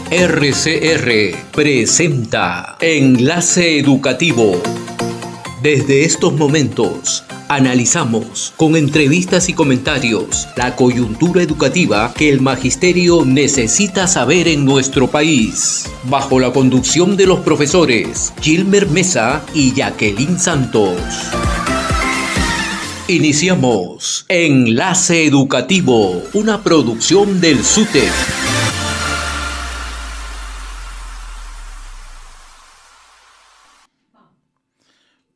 RCR presenta Enlace Educativo. Desde estos momentos analizamos con entrevistas y comentarios la coyuntura educativa que el magisterio necesita saber en nuestro país, bajo la conducción de los profesores Gilmer Mesa y Jacqueline Santos. Iniciamos Enlace Educativo, una producción del SUTEP.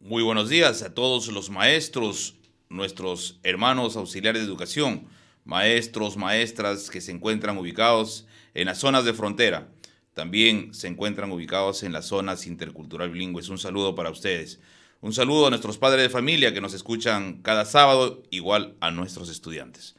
Muy buenos días a todos los maestros, nuestros hermanos auxiliares de educación, maestros, maestras que se encuentran ubicados en las zonas de frontera. También se encuentran ubicados en las zonas intercultural bilingües. Un saludo para ustedes. Un saludo a nuestros padres de familia que nos escuchan cada sábado, igual a nuestros estudiantes.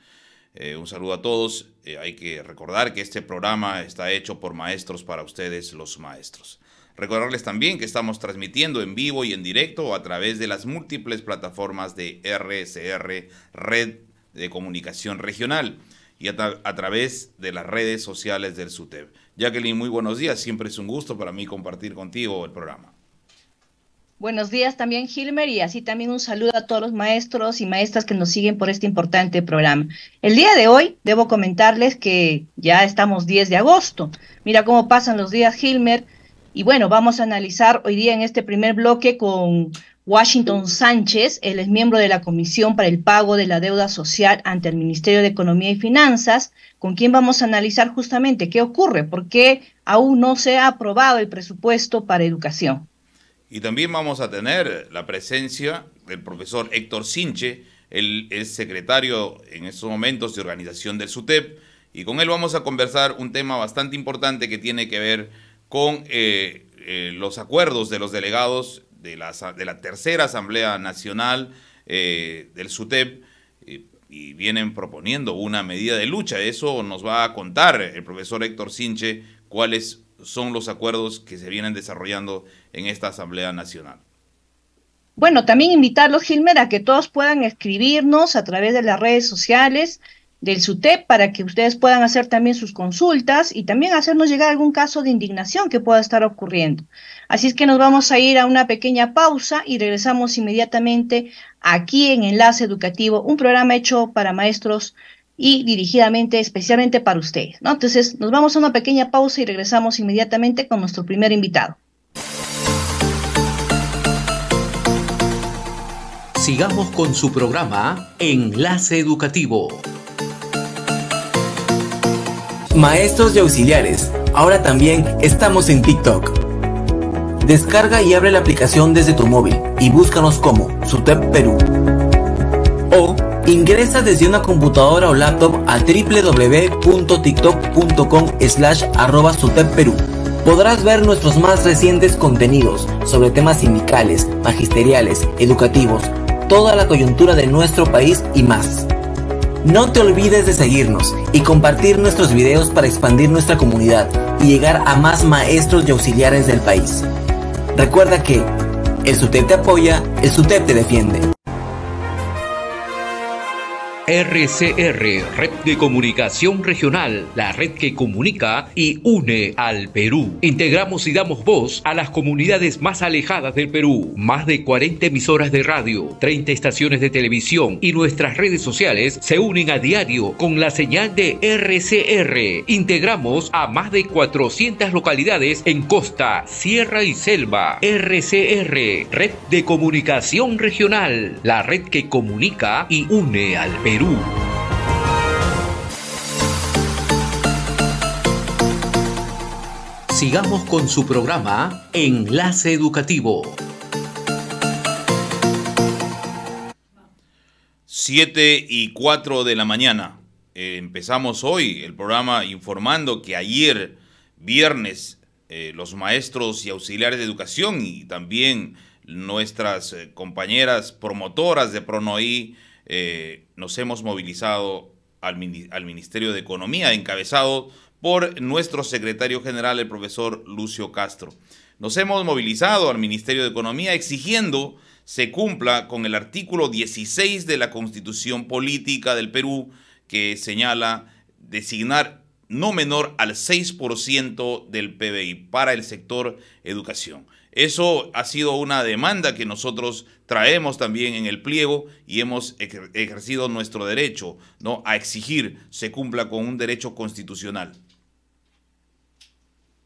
Un saludo a todos. Hay que recordar que este programa está hecho por maestros para ustedes, los maestros. Recordarles también que estamos transmitiendo en vivo y en directo a través de las múltiples plataformas de RCR, Red de Comunicación Regional, y a través de las redes sociales del SUTEP. Jacqueline, muy buenos días. Siempre es un gusto para mí compartir contigo el programa. Buenos días también, Gilmer, y así también un saludo a todos los maestros y maestras que nos siguen por este importante programa. El día de hoy debo comentarles que ya estamos 10 de agosto. Mira cómo pasan los días, Gilmer. Y bueno, vamos a analizar hoy día en este primer bloque con Washington Sánchez. Él es miembro de la Comisión para el Pago de la Deuda Social ante el Ministerio de Economía y Finanzas, con quien vamos a analizar justamente qué ocurre, por qué aún no se ha aprobado el presupuesto para educación. Y también vamos a tener la presencia del profesor Héctor Sinche. Él es secretario en estos momentos de organización del SUTEP, y con él vamos a conversar un tema bastante importante que tiene que ver con los acuerdos de los delegados de la tercera Asamblea Nacional del SUTEP, y vienen proponiendo una medida de lucha. Eso nos va a contar el profesor Héctor Sinche, cuáles son los acuerdos que se vienen desarrollando en esta Asamblea Nacional. Bueno, también invitarlos, Gilmer, a que todos puedan escribirnos a través de las redes sociales del SUTEP para que ustedes puedan hacer también sus consultas y también hacernos llegar algún caso de indignación que pueda estar ocurriendo. Así es que nos vamos a ir a una pequeña pausa y regresamos inmediatamente aquí en Enlace Educativo, un programa hecho para maestros y dirigidamente, especialmente para ustedes, ¿no? Entonces, nos vamos a una pequeña pausa y regresamos inmediatamente con nuestro primer invitado. Sigamos con su programa Enlace Educativo. Maestros y auxiliares, ahora también estamos en TikTok. Descarga y abre la aplicación desde tu móvil y búscanos como SUTEP Perú. O ingresa desde una computadora o laptop a www.tiktok.com/@SUTEP Perú. Podrás ver nuestros más recientes contenidos sobre temas sindicales, magisteriales, educativos, toda la coyuntura de nuestro país y más. No te olvides de seguirnos y compartir nuestros videos para expandir nuestra comunidad y llegar a más maestros y auxiliares del país. Recuerda que el SUTEP te apoya, el SUTEP te defiende. RCR, Red de Comunicación Regional, la red que comunica y une al Perú. Integramos y damos voz a las comunidades más alejadas del Perú. Más de 40 emisoras de radio, 30 estaciones de televisión y nuestras redes sociales se unen a diario con la señal de RCR. Integramos a más de 400 localidades en costa, sierra y selva. RCR, Red de Comunicación Regional, la red que comunica y une al Perú. Sigamos con su programa Enlace Educativo. 7:04 de la mañana. Empezamos hoy el programa informando que ayer, viernes, los maestros y auxiliares de educación y también nuestras compañeras promotoras de PRONOI nos hemos movilizado al Ministerio de Economía, encabezado por nuestro secretario general, el profesor Lucio Castro. Nos hemos movilizado al Ministerio de Economía exigiendo se cumpla con el artículo 16 de la Constitución Política del Perú, que señala designar no menor al 6% del PBI para el sector educación. Eso ha sido una demanda que nosotros traemos también en el pliego y hemos ejercido nuestro derecho, ¿no?, a exigir se cumpla con un derecho constitucional.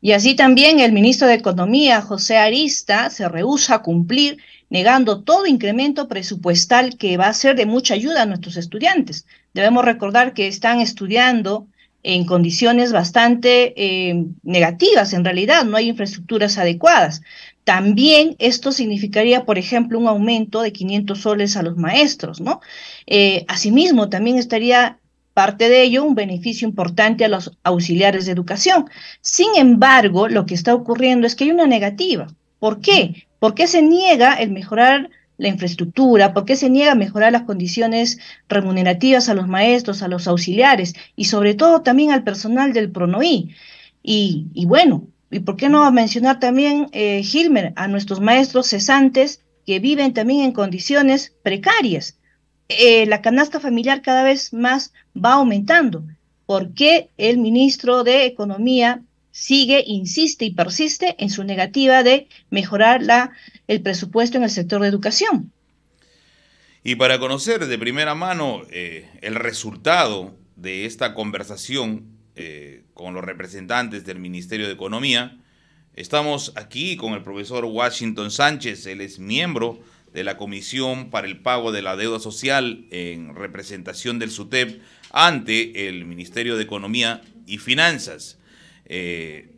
Y así también el ministro de Economía, José Arista, se rehúsa a cumplir, negando todo incremento presupuestal que va a ser de mucha ayuda a nuestros estudiantes. Debemos recordar que están estudiando en condiciones bastante negativas, en realidad, no hay infraestructuras adecuadas. También esto significaría, por ejemplo, un aumento de 500 soles a los maestros, ¿no? Asimismo, también estaría parte de ello un beneficio importante a los auxiliares de educación. Sin embargo, lo que está ocurriendo es que hay una negativa. ¿Por qué? ¿Por qué se niega el mejorar la infraestructura? ¿Por qué se niega a mejorar las condiciones remunerativas a los maestros, a los auxiliares y sobre todo también al personal del PRONOI? Y bueno, ¿y por qué no mencionar también, Gilmer, a nuestros maestros cesantes que viven también en condiciones precarias? La canasta familiar cada vez más va aumentando. ¿Por qué el ministro de Economía sigue, insiste y persiste en su negativa de mejorar el presupuesto en el sector de educación? Y para conocer de primera mano el resultado de esta conversación con los representantes del Ministerio de Economía, estamos aquí con el profesor Washington Sánchez. Él es miembro de la Comisión para el Pago de la Deuda Social en representación del SUTEP ante el Ministerio de Economía y Finanzas. Le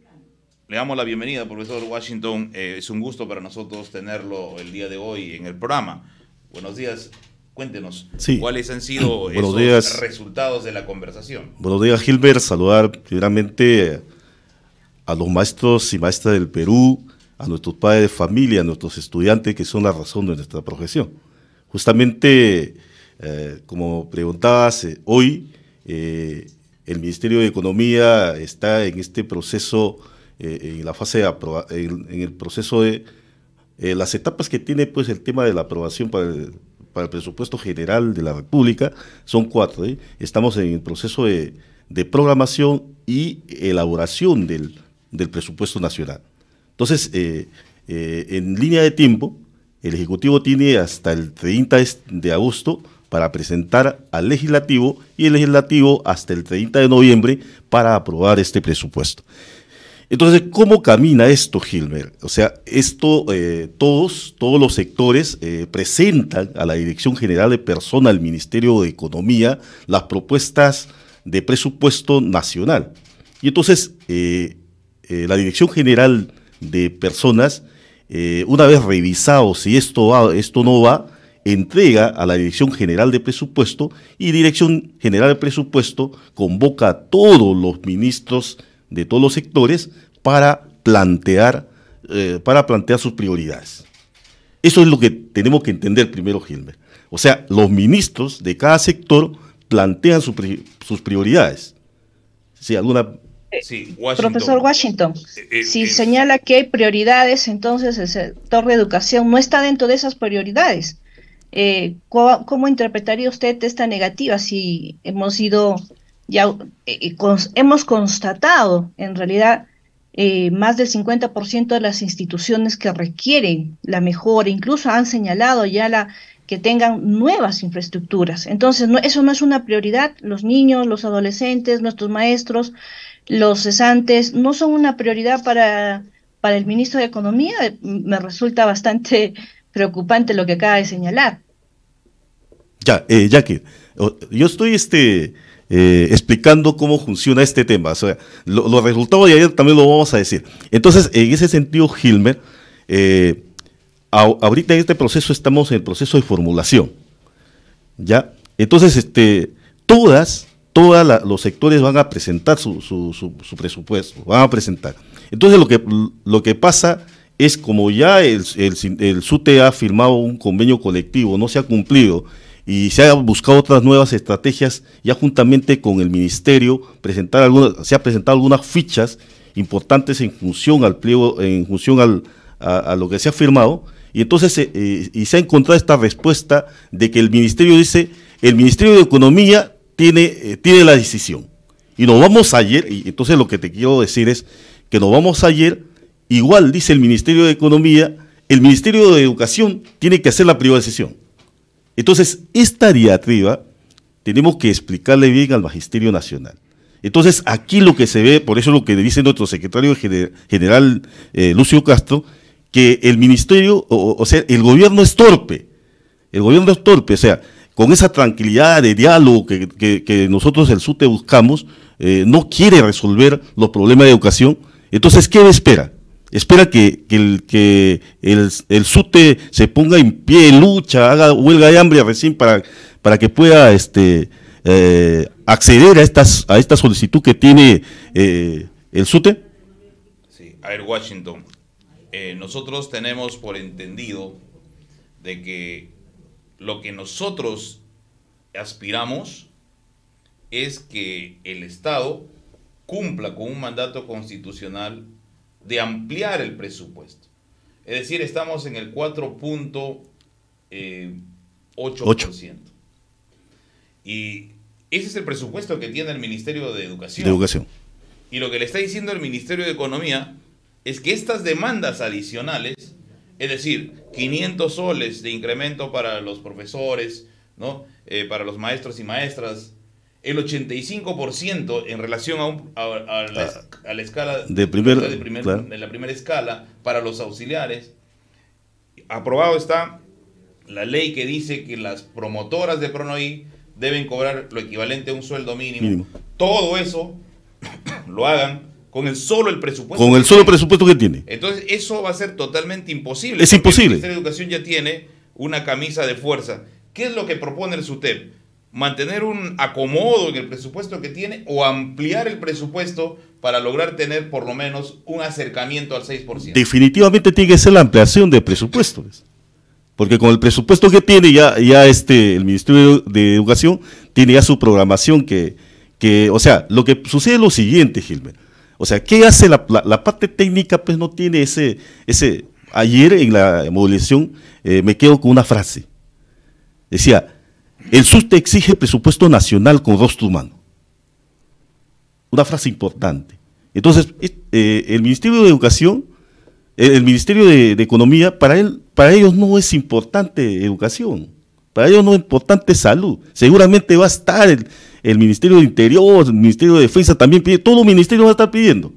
damos la bienvenida, profesor Washington. Es un gusto para nosotros tenerlo el día de hoy en el programa. Buenos días. Cuéntenos, sí, cuáles han sido esos resultados de la conversación. Buenos días, Gilbert. Saludar primeramente a los maestros y maestras del Perú, a nuestros padres de familia, a nuestros estudiantes, que son la razón de nuestra profesión. Justamente, como preguntabas, hoy el Ministerio de Economía está en este proceso, en la fase de en el proceso de las etapas que tiene pues el tema de la aprobación para el presupuesto general de la República. Son 4. Estamos en el proceso de programación y elaboración del presupuesto nacional. Entonces, en línea de tiempo, el Ejecutivo tiene hasta el 30 de agosto para presentar al Legislativo y el Legislativo hasta el 30 de noviembre para aprobar este presupuesto. Entonces, ¿cómo camina esto, Gilmer? O sea, esto, todos los sectores presentan a la Dirección General de Personas del Ministerio de Economía las propuestas de presupuesto nacional. Y entonces, la Dirección General de Personas, una vez revisado si esto no va, entrega a la Dirección General de Presupuesto, y Dirección General de Presupuesto convoca a todos los ministros de todos los sectores para plantear sus prioridades. Eso es lo que tenemos que entender primero, Gilmer. O sea, los ministros de cada sector plantean sus prioridades. ¿Sí, alguna? Sí, profesor Washington, si señala que hay prioridades, entonces el sector de educación no está dentro de esas prioridades. ¿Cómo interpretaría usted esta negativa si hemos constatado en realidad más del 50% de las instituciones que requieren la mejora, incluso han señalado ya que tengan nuevas infraestructuras? Entonces, eso no es una prioridad. Los niños, los adolescentes, nuestros maestros, los cesantes, no son una prioridad para el ministro de Economía. Me resulta bastante preocupante lo que acaba de señalar. Jackie, yo estoy explicando cómo funciona este tema. O sea, los resultados de ayer también lo vamos a decir. Entonces, en ese sentido, Gilmer, ahorita en este proceso estamos en el proceso de formulación, ¿ya? Entonces, todos los sectores van a presentar su presupuesto, van a presentar. Entonces, lo que pasa es, como ya el SUTE ha firmado un convenio colectivo, no se ha cumplido, y se han buscado otras nuevas estrategias, ya juntamente con el Ministerio, se han presentado algunas fichas importantes en función al pliego, en función a lo que se ha firmado, y entonces y se ha encontrado esta respuesta de que el Ministerio dice, el Ministerio de Economía tiene la decisión, Y nos vamos ayer, y entonces lo que te quiero decir es que nos vamos ayer, igual dice el Ministerio de Economía, el Ministerio de Educación tiene que hacer la privatización. Entonces, esta diatriba tenemos que explicarle bien al Magisterio Nacional. Entonces, aquí lo que se ve, por eso lo que dice nuestro secretario general Lucio Castro, que el ministerio, o sea, el gobierno es torpe, o sea, con esa tranquilidad de diálogo que nosotros el SUTE buscamos, no quiere resolver los problemas de educación. Entonces, ¿qué espera? Espera que el SUTE se ponga en pie, lucha, haga huelga de hambre recién para que pueda acceder a esta solicitud que tiene el SUTE. Sí, a ver, Washington, nosotros tenemos por entendido de que lo que nosotros aspiramos es que el Estado cumpla con un mandato constitucional de ampliar el presupuesto. Es decir, estamos en el 4.8%. Y ese es el presupuesto que tiene el Ministerio de Educación. Y lo que le está diciendo el Ministerio de Economía es que estas demandas adicionales, es decir, 500 soles de incremento para los profesores, ¿no? Para los maestros y maestras, el 85% en relación a la escala de la primera escala para los auxiliares. Aprobado está la ley que dice que las promotoras de PRONOI deben cobrar lo equivalente a un sueldo mínimo. Todo eso lo hagan con el presupuesto. Con el solo presupuesto que tiene. Entonces, eso va a ser totalmente imposible. Es imposible. El Ministerio de Educación ya tiene una camisa de fuerza. ¿Qué es lo que propone el SUTEP? ¿Mantener un acomodo en el presupuesto que tiene o ampliar el presupuesto para lograr tener por lo menos un acercamiento al 6%? Definitivamente tiene que ser la ampliación de presupuestos. Porque con el presupuesto que tiene el Ministerio de Educación tiene ya su programación o sea, lo que sucede es lo siguiente, Gilbert. O sea, ¿qué hace la parte técnica? Pues no tiene ayer en la movilización me quedo con una frase. Decía, el SUTE exige presupuesto nacional con rostro humano. Una frase importante. Entonces, el Ministerio de Educación, el Ministerio de Economía, para ellos no es importante educación, para ellos no es importante salud. Seguramente va a estar el Ministerio de Interior, el Ministerio de Defensa también pide, todo el ministerio va a estar pidiendo.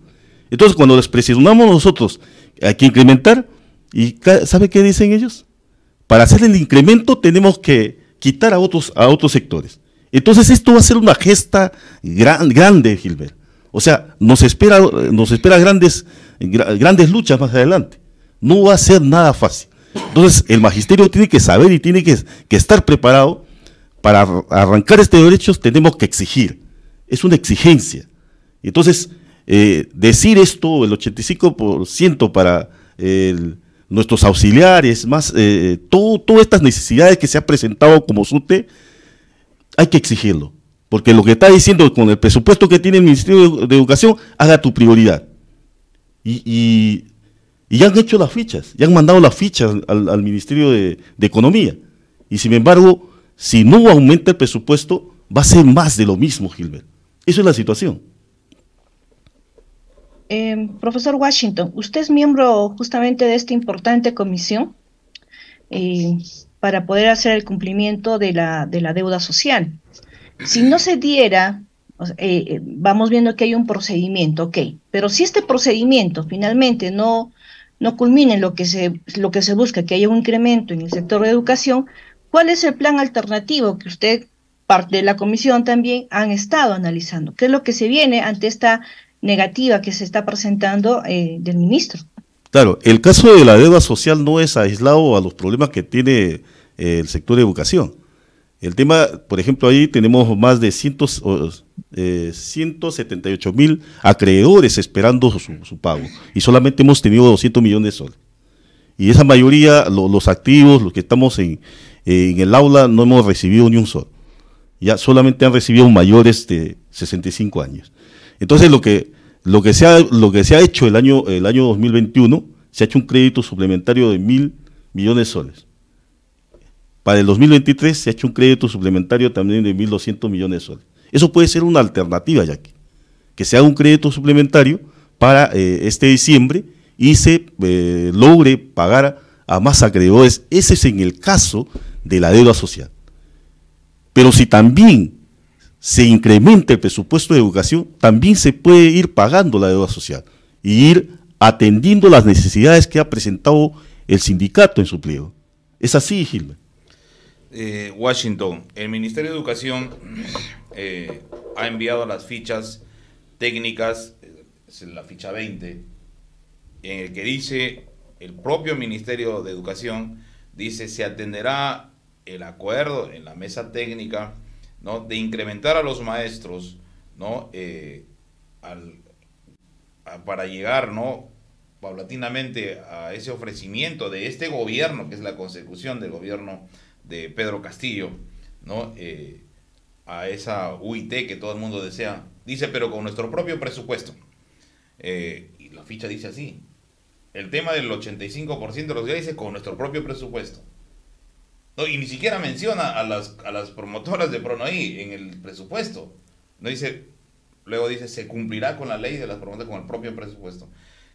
Entonces, cuando les presionamos nosotros, hay que incrementar, ¿y sabe qué dicen ellos? Para hacer el incremento tenemos que quitar a otros sectores. Entonces, esto va a ser una gesta grande, Gilbert. O sea, nos espera grandes luchas más adelante. No va a ser nada fácil. Entonces, el magisterio tiene que saber y tiene que estar preparado para arrancar estos derechos. Tenemos que exigir. Es una exigencia. Entonces, decir esto, el 85% para nuestros auxiliares, más todas estas necesidades que se han presentado como SUTE, hay que exigirlo. Porque lo que está diciendo con el presupuesto que tiene el Ministerio de Educación, haga tu prioridad. Y ya han hecho las fichas, ya han mandado las fichas al Ministerio de Economía. Y sin embargo, si no aumenta el presupuesto, va a ser más de lo mismo, Gilbert. Esa es la situación. Profesor Washington, usted es miembro justamente de esta importante comisión para poder hacer el cumplimiento de la deuda social. Si no se diera, vamos viendo que hay un procedimiento, ok, pero si este procedimiento finalmente no culmina en lo que se busca, que haya un incremento en el sector de educación, ¿cuál es el plan alternativo que usted, parte de la comisión también, han estado analizando? ¿Qué es lo que se viene ante esta negativa que se está presentando del ministro? Claro, el caso de la deuda social no es aislado a los problemas que tiene el sector de educación. El tema, por ejemplo, ahí tenemos más de 178,000 acreedores esperando su pago y solamente hemos tenido 200 millones de soles. Y esa mayoría, los activos, los que estamos en el aula, no hemos recibido ni un sol. Ya solamente han recibido mayores de 65 años. Entonces, lo que se ha hecho el año 2021, se ha hecho un crédito suplementario de 1.000 millones de soles. Para el 2023 se ha hecho un crédito suplementario también de 1.200 millones de soles. Eso puede ser una alternativa, Jackie. que se haga un crédito suplementario para este diciembre y se logre pagar a más acreedores. Ese es en el caso de la deuda social. Pero si también se incrementa el presupuesto de educación, también se puede ir pagando la deuda social y ir atendiendo las necesidades que ha presentado el sindicato en su pliego. ¿Es así, Gilbert? Washington, el Ministerio de Educación ha enviado las fichas técnicas, es la ficha 20, en el que dice, el propio Ministerio de Educación dice, se atenderá el acuerdo en la mesa técnica, ¿no?, de incrementar a los maestros, ¿no?, para llegar, ¿no?, paulatinamente a ese ofrecimiento de este gobierno, que es la consecución del gobierno de Pedro Castillo, ¿no?, a esa UIT que todo el mundo desea. Dice, pero con nuestro propio presupuesto. Y la ficha dice así, el tema del 85% de los días dice con nuestro propio presupuesto. No, y ni siquiera menciona a las promotoras de Pronoí en el presupuesto. No dice, luego dice, se cumplirá con la ley de las promotoras con el propio presupuesto.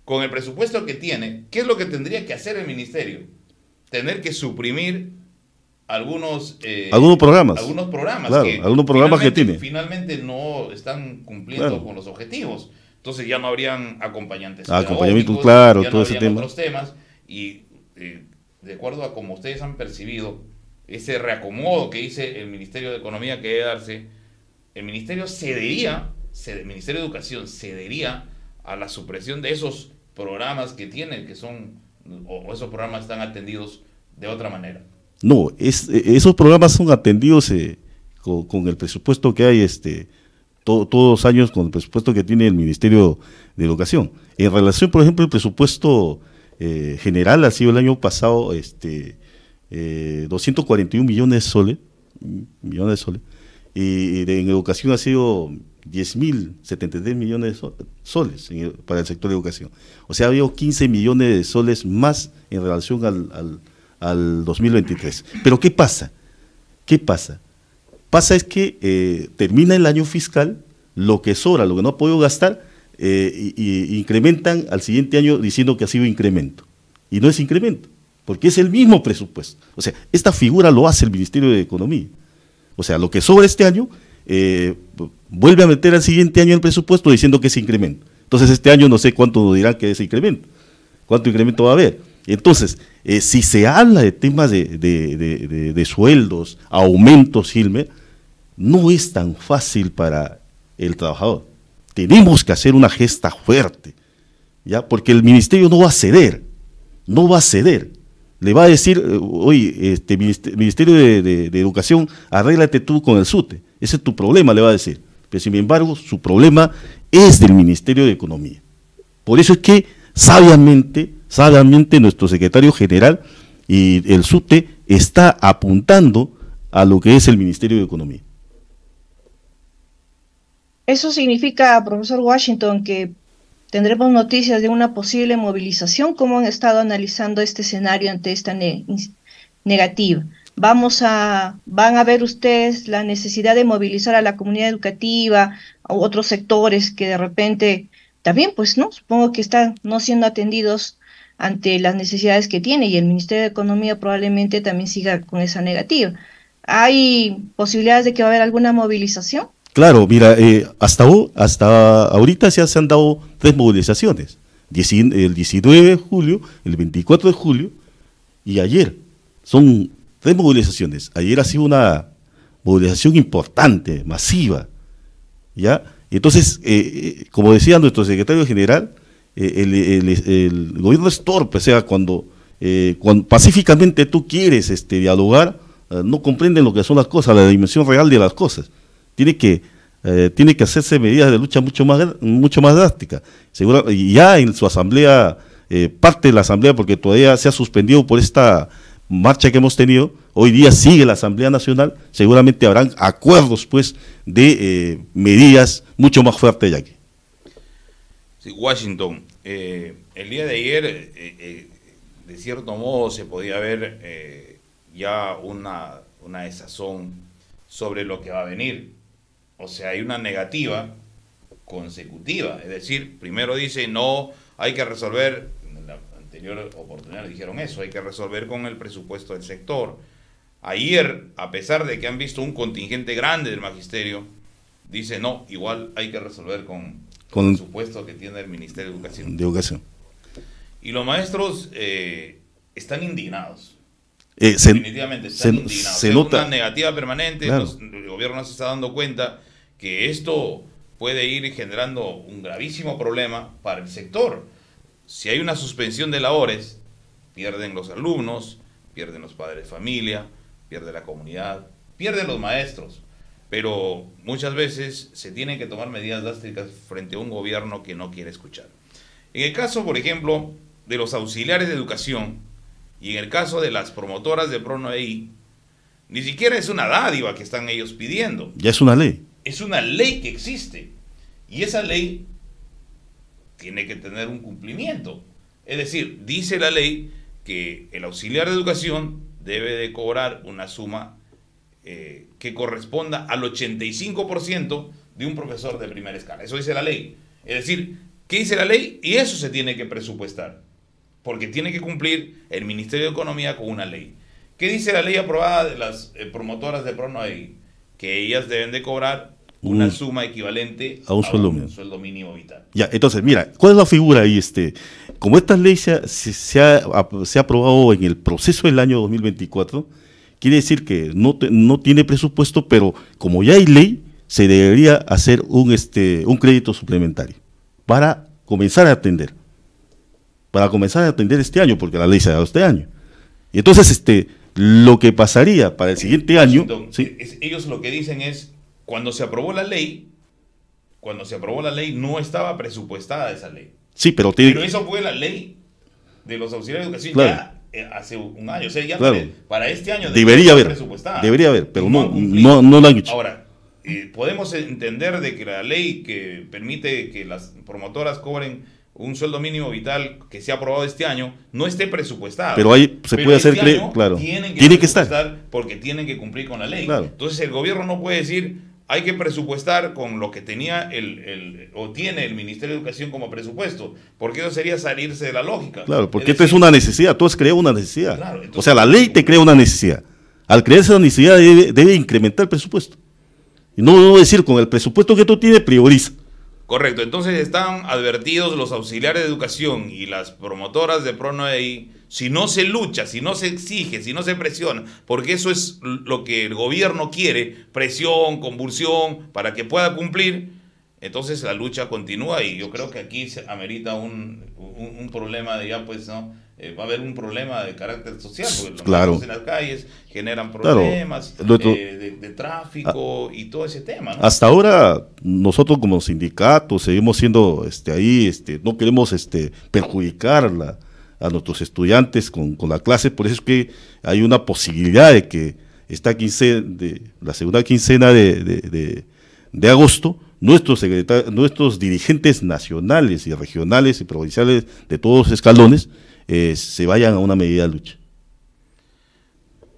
Con el presupuesto que tiene, ¿qué es lo que tendría que hacer el ministerio? Tener que suprimir algunos programas. Claro, que algunos programas que tiene. Finalmente no están cumpliendo, claro, con los objetivos. Entonces ya no habrían acompañamientos, claro, ya todo no ese habrían tema. Otros temas, y de acuerdo a como ustedes han percibido ese reacomodo que dice el Ministerio de Economía que debe darse, el Ministerio el Ministerio de Educación cedería a la supresión de esos programas que tienen, que son, o esos programas están atendidos de otra manera. No, esos programas son atendidos con el presupuesto que hay, todos los años, con el presupuesto que tiene el Ministerio de Educación. En relación, por ejemplo, el presupuesto general ha sido el año pasado 241 millones de soles, y en educación ha sido 10.073 millones de soles para el sector de educación. O sea, ha habido 15 millones de soles más en relación al 2023. Pero ¿qué pasa? Pasa es que termina el año fiscal, lo que sobra, lo que no ha podido gastar, y incrementan al siguiente año diciendo que ha sido incremento. Y no es incremento, porque es el mismo presupuesto. O sea, esta figura lo hace el Ministerio de Economía. O sea, lo que sobra este año, vuelve a meter al siguiente año el presupuesto diciendo que es incremento. Entonces este año no sé cuánto dirán que es incremento, cuánto incremento va a haber. Entonces, si se habla de temas de sueldos, aumentos, Gilmer, no es tan fácil para el trabajador. Tenemos que hacer una gesta fuerte, ¿ya? Porque el ministerio no va a ceder. Le va a decir, oye, Ministerio de Educación, arréglate tú con el SUTE. Ese es tu problema, le va a decir. Pero sin embargo, su problema es del Ministerio de Economía. Por eso es que sabiamente nuestro secretario general y el SUTE está apuntando a lo que es el Ministerio de Economía. Eso significa, profesor Washington, que tendremos noticias de una posible movilización. ¿Cómo han estado analizando este escenario ante esta negativa? ¿Van a ver ustedes la necesidad de movilizar a la comunidad educativa, a otros sectores que de repente también, pues, no, supongo que están no siendo atendidos ante las necesidades que tiene, y el Ministerio de Economía probablemente también siga con esa negativa? ¿Hay posibilidades de que va a haber alguna movilización? Claro, mira, hasta ahorita ya se han dado 3 movilizaciones, el 19 de julio, el 24 de julio y ayer. Son 3 movilizaciones. Ayer ha sido una movilización importante, masiva, ¿ya? Entonces, como decía nuestro secretario general, el gobierno es torpe. O sea, cuando pacíficamente tú quieres dialogar, no comprenden lo que son las cosas, la dimensión real de las cosas. Tiene que hacerse medidas de lucha mucho más drásticas. Y ya en su asamblea, parte de la asamblea, porque todavía se ha suspendido por esta marcha que hemos tenido, hoy día sigue la Asamblea Nacional, seguramente habrán acuerdos, pues, de medidas mucho más fuertes ya aquí. Sí, Washington, el día de ayer, de cierto modo, se podía ver ya una desazón sobre lo que va a venir. O sea, hay una negativa consecutiva. Es decir, primero dice, no, hay que resolver, en la anterior oportunidad dijeron eso, hay que resolver con el presupuesto del sector. Ayer, a pesar de que han visto un contingente grande del magisterio, dice, no, igual hay que resolver con el presupuesto que tiene el Ministerio de Educación. Y los maestros están indignados. Definitivamente están indignados. Se nota una negativa permanente. Claro. El gobierno se está dando cuenta que esto puede ir generando un gravísimo problema para el sector. Si hay una suspensión de labores, pierden los alumnos, pierden los padres de familia, pierde la comunidad, pierden los maestros. Pero muchas veces se tienen que tomar medidas drásticas frente a un gobierno que no quiere escuchar. En el caso, por ejemplo, de los auxiliares de educación y en el caso de las promotoras de PRONAVEI, ni siquiera es una dádiva que están ellos pidiendo. Ya es una ley. Es una ley que existe. Y esa ley tiene que tener un cumplimiento. Es decir, dice la ley que el auxiliar de educación debe de cobrar una suma que corresponda al 85% de un profesor de primera escala. Eso dice la ley. Es decir, ¿qué dice la ley? Y eso se tiene que presupuestar, porque tiene que cumplir el Ministerio de Economía con una ley. ¿Qué dice la ley aprobada de las promotoras de PRONAVEI? Que ellas deben de cobrar una suma equivalente a un sueldo mínimo vital. Ya, entonces, mira, ¿cuál es la figura ahí? Como esta ley se ha aprobado en el proceso del año 2024, quiere decir que no tiene presupuesto, pero como ya hay ley, se debería hacer un crédito suplementario para comenzar a atender. Este año, porque la ley se ha dado este año. Y entonces, lo que pasaría para el siguiente año... Entonces, ¿sí? Ellos lo que dicen es, cuando se aprobó la ley, no estaba presupuestada esa ley. Sí, pero eso fue la ley de los auxiliares de educación, claro, ya hace un año. O sea, ya claro, para este año debería haber, pero no la han hecho. Ahora, podemos entender de que la ley que permite que las promotoras cobren un sueldo mínimo vital que se ha aprobado este año no esté presupuestada. Pero ahí se puede hacer, claro, tiene que estar, porque tienen que cumplir con la ley. Claro. Entonces el gobierno no puede decir, hay que presupuestar con lo que tenía o tiene el Ministerio de Educación como presupuesto, porque eso sería salirse de la lógica. Claro, porque esto es una necesidad, tú has creado una necesidad. Claro, entonces, o sea, la ley te crea una necesidad. Al crearse esa necesidad debe incrementar el presupuesto. Y no decir, con el presupuesto que tú tienes, prioriza. Correcto, entonces están advertidos los auxiliares de educación y las promotoras de PRONAVEI, si no se lucha, si no se exige, si no se presiona, porque eso es lo que el gobierno quiere, presión, convulsión, para que pueda cumplir, entonces la lucha continúa y yo creo que aquí se amerita un problema de ya pues, ¿no? Va a haber un problema de carácter social, porque los claro, en las calles generan problemas, claro, de tráfico y todo ese tema, ¿no? Hasta ahora nosotros como sindicato seguimos siendo no queremos perjudicar a nuestros estudiantes con la clase, por eso es que hay una posibilidad de que la segunda quincena de agosto nuestros dirigentes nacionales y regionales y provinciales de todos los escalones se vayan a una medida de lucha.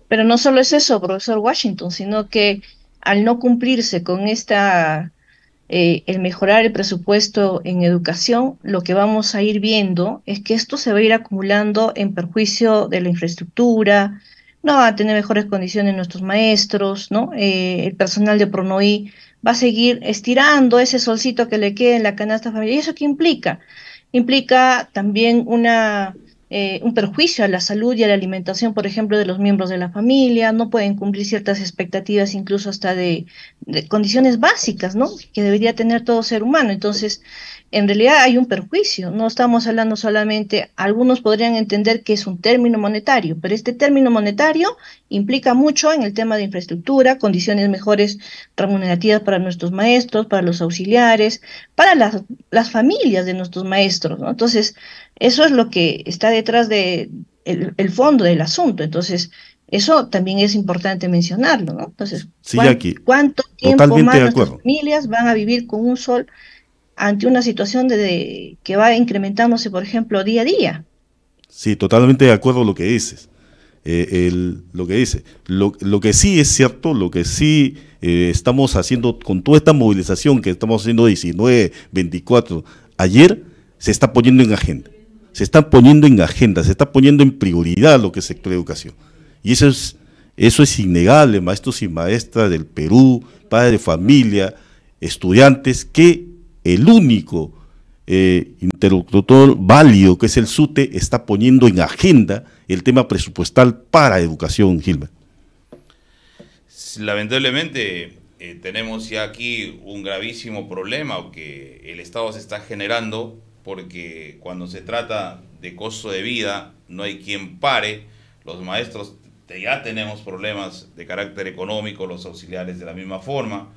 Pero no solo es eso, profesor Washington, sino que al no cumplirse con el mejorar el presupuesto en educación, lo que vamos a ir viendo es que esto se va a ir acumulando en perjuicio de la infraestructura, no van a tener mejores condiciones nuestros maestros, ¿no? El personal de PRONAVEI va a seguir estirando ese solcito que le queda en la canasta familiar. ¿Y eso qué implica? Implica también un perjuicio a la salud y a la alimentación, por ejemplo, de los miembros de la familia, no pueden cumplir ciertas expectativas, incluso hasta de condiciones básicas, ¿no? Que debería tener todo ser humano. Entonces, en realidad hay un perjuicio, no estamos hablando solamente, algunos podrían entender que es un término monetario, pero este término monetario implica mucho en el tema de infraestructura, condiciones mejores remunerativas para nuestros maestros, para los auxiliares, para las familias de nuestros maestros, ¿no? Entonces, eso es lo que está detrás de el fondo del asunto. Entonces, eso también es importante mencionarlo, ¿no? Entonces, sí, ¿cuánto tiempo más nuestras familias van a vivir con un sol ante una situación que va incrementándose, por ejemplo, día a día? Sí, totalmente de acuerdo con lo que dices. lo que dice. Lo que sí es cierto, lo que sí estamos haciendo con toda esta movilización que estamos haciendo 19, 24, ayer se está poniendo en agenda. Se está poniendo en prioridad lo que es el sector de educación. Y eso es innegable, maestros y maestras del Perú, padres de familia, estudiantes, que el único interlocutor válido, que es el SUTE, está poniendo en agenda el tema presupuestal para educación, Gilbert. Lamentablemente tenemos ya aquí un gravísimo problema que el Estado se está generando, porque cuando se trata de costo de vida no hay quien pare. Los maestros ya tenemos problemas de carácter económico, los auxiliares de la misma forma,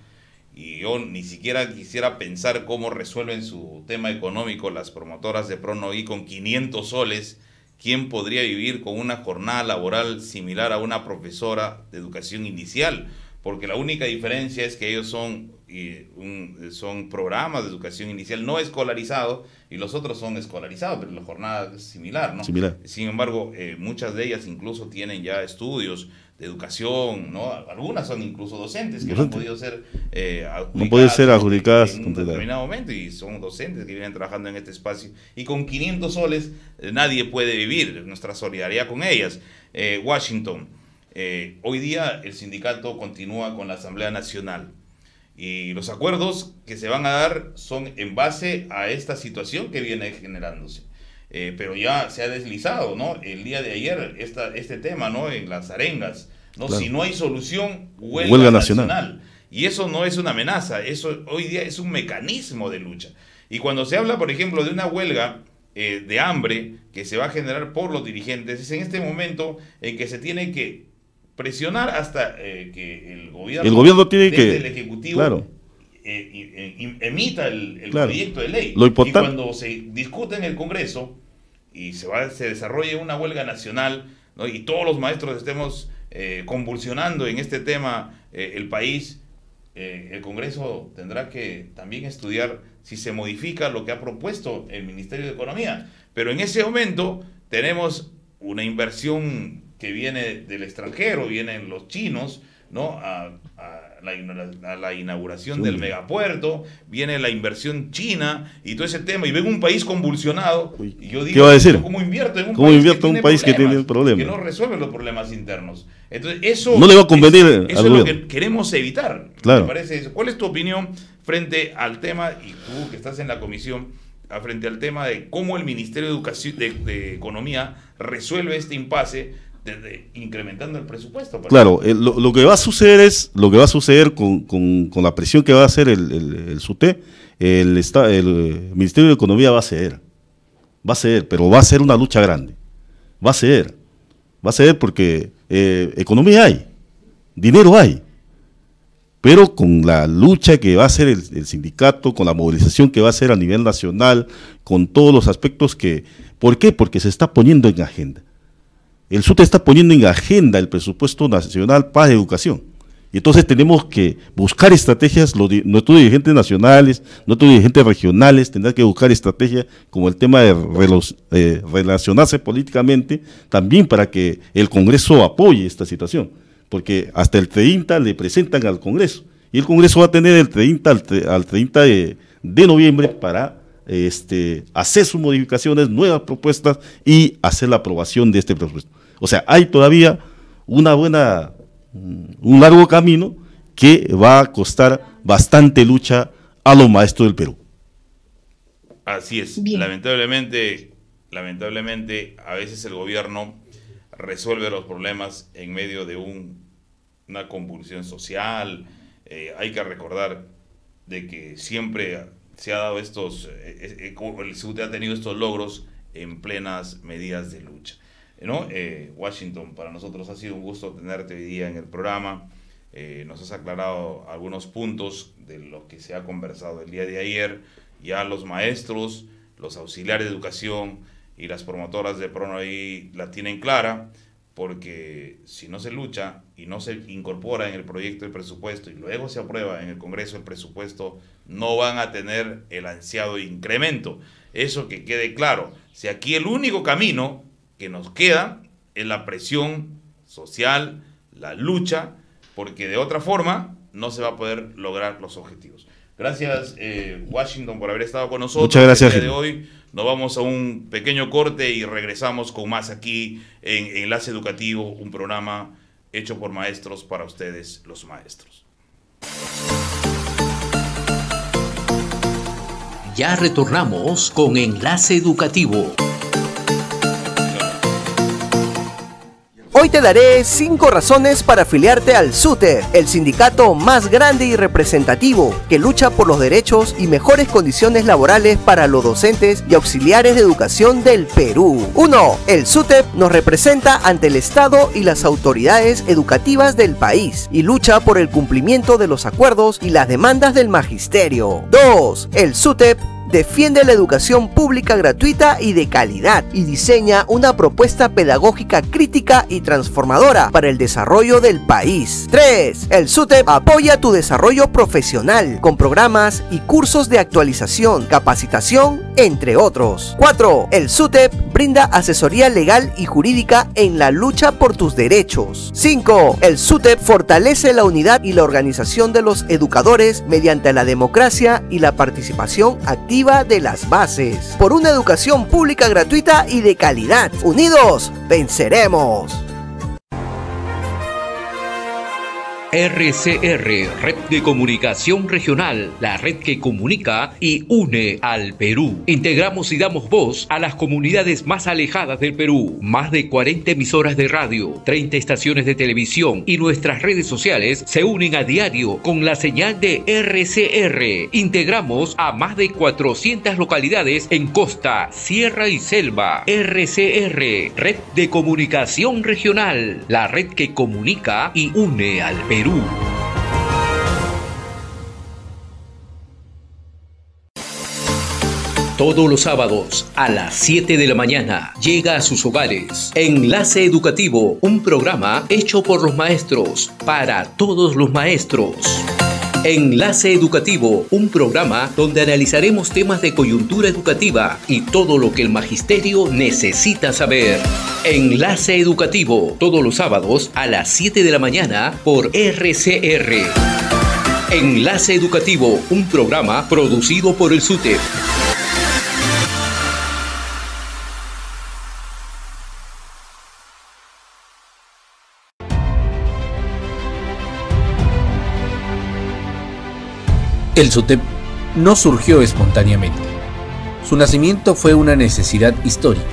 y yo ni siquiera quisiera pensar cómo resuelven su tema económico las promotoras de PRONOI con 500 soles. ¿Quién podría vivir con una jornada laboral similar a una profesora de educación inicial? Porque la única diferencia es que ellos son programas de educación inicial no escolarizados y los otros son escolarizados, pero la jornada es similar, ¿no? Similar. Sin embargo, muchas de ellas incluso tienen ya estudios de educación, ¿no? Algunas son incluso docentes que no han podido ser adjudicadas en un determinado momento, y son docentes que vienen trabajando en este espacio, y con 500 soles nadie puede vivir. Nuestra solidaridad con ellas. Washington, hoy día el sindicato continúa con la Asamblea Nacional y los acuerdos que se van a dar son en base a esta situación que viene generándose. Pero ya se ha deslizado, ¿no? El día de ayer este tema, ¿no? En las arengas, ¿no? Claro. Si no hay solución, huelga nacional. Y eso no es una amenaza, eso hoy día es un mecanismo de lucha. Y cuando se habla, por ejemplo, de una huelga de hambre que se va a generar por los dirigentes, es en este momento en que se tiene que presionar hasta que el gobierno tiene que, el Ejecutivo, claro, emita el claro, proyecto de ley. Lo importante, y cuando se discute en el Congreso y se desarrolle una huelga nacional, ¿no? Y todos los maestros estemos convulsionando en este tema el país, el Congreso tendrá que también estudiar si se modifica lo que ha propuesto el Ministerio de Economía. Pero en ese momento tenemos una inversión que viene del extranjero, vienen los chinos, ¿no? A la inauguración del megapuerto, viene la inversión china y todo ese tema, y ven un país convulsionado. Y yo digo, ¿qué va a decir? ¿Cómo invierto en un país que tiene problemas? Que no resuelve los problemas internos. Entonces, eso no le va a convenir eso es lo que queremos evitar. Claro. ¿Me parece eso? ¿Cuál es tu opinión frente al tema, y tú que estás en la comisión, frente al tema de cómo el Ministerio de Educación, de Economía resuelve este impasse incrementando el presupuesto? Claro, lo que va a suceder con la presión que va a hacer el SUTE, el Ministerio de Economía va a ceder, pero va a ser una lucha grande, va a ceder porque economía hay, dinero hay, pero con la lucha que va a hacer el sindicato, con la movilización que va a hacer a nivel nacional, con todos los aspectos ¿por qué? Porque se está poniendo en agenda. El SUTE está poniendo en agenda el presupuesto nacional para educación. Y entonces tenemos que buscar estrategias, nuestros dirigentes nacionales, nuestros dirigentes regionales, tendrán que buscar estrategias como el tema de relacionarse políticamente, también para que el Congreso apoye esta situación. Porque hasta el 30 le presentan al Congreso, y el Congreso va a tener el 30 al 30 de noviembre para hacer sus modificaciones, nuevas propuestas y hacer la aprobación de este presupuesto. O sea, hay todavía un largo camino que va a costar bastante lucha a los maestros del Perú. Así es. Bien. Lamentablemente, a veces el gobierno resuelve los problemas en medio de una convulsión social. Hay que recordar de que siempre se ha dado el SUTE ha tenido estos logros en plenas medidas de lucha, ¿no? Washington, para nosotros ha sido un gusto tenerte hoy día en el programa. Nos has aclarado algunos puntos de lo que se ha conversado el día de ayer. Ya los maestros, los auxiliares de educación y las promotoras de PRONOI la tienen clara, porque si no se lucha y no se incorpora en el proyecto del presupuesto y luego se aprueba en el Congreso el presupuesto, no van a tener el ansiado incremento. Eso que quede claro. Si aquí el único camino que nos queda es la presión social, la lucha, porque de otra forma no se va a poder lograr los objetivos. Gracias, Washington, por haber estado con nosotros. Muchas gracias. El día de hoy nos vamos a un pequeño corte y regresamos con más aquí en Enlace Educativo, un programa hecho por maestros para ustedes, los maestros. Ya retornamos con Enlace Educativo. Hoy te daré 5 razones para afiliarte al SUTEP, el sindicato más grande y representativo que lucha por los derechos y mejores condiciones laborales para los docentes y auxiliares de educación del Perú. 1. El SUTEP nos representa ante el Estado y las autoridades educativas del país y lucha por el cumplimiento de los acuerdos y las demandas del magisterio. 2. El SUTEP defiende la educación pública gratuita y de calidad y diseña una propuesta pedagógica crítica y transformadora para el desarrollo del país. 3. El SUTEP apoya tu desarrollo profesional con programas y cursos de actualización, capacitación, entre otros. 4. El SUTEP brinda asesoría legal y jurídica en la lucha por tus derechos. 5. El SUTEP fortalece la unidad y la organización de los educadores mediante la democracia y la participación activa de las bases, por una educación pública gratuita y de calidad. Unidos, venceremos. RCR, Red de Comunicación Regional, la red que comunica y une al Perú. Integramos y damos voz a las comunidades más alejadas del Perú. Más de 40 emisoras de radio, 30 estaciones de televisión y nuestras redes sociales se unen a diario con la señal de RCR. Integramos a más de 400 localidades en costa, sierra y selva. RCR, Red de Comunicación Regional, la red que comunica y une al Perú. Todos los sábados a las 7 de la mañana llega a sus hogares Enlace Educativo, un programa hecho por los maestros para todos los maestros. Enlace Educativo, un programa donde analizaremos temas de coyuntura educativa y todo lo que el magisterio necesita saber. Enlace Educativo, todos los sábados a las 7 de la mañana por RCR. Enlace Educativo, un programa producido por el SUTEP. El SUTEP no surgió espontáneamente. Su nacimiento fue una necesidad histórica.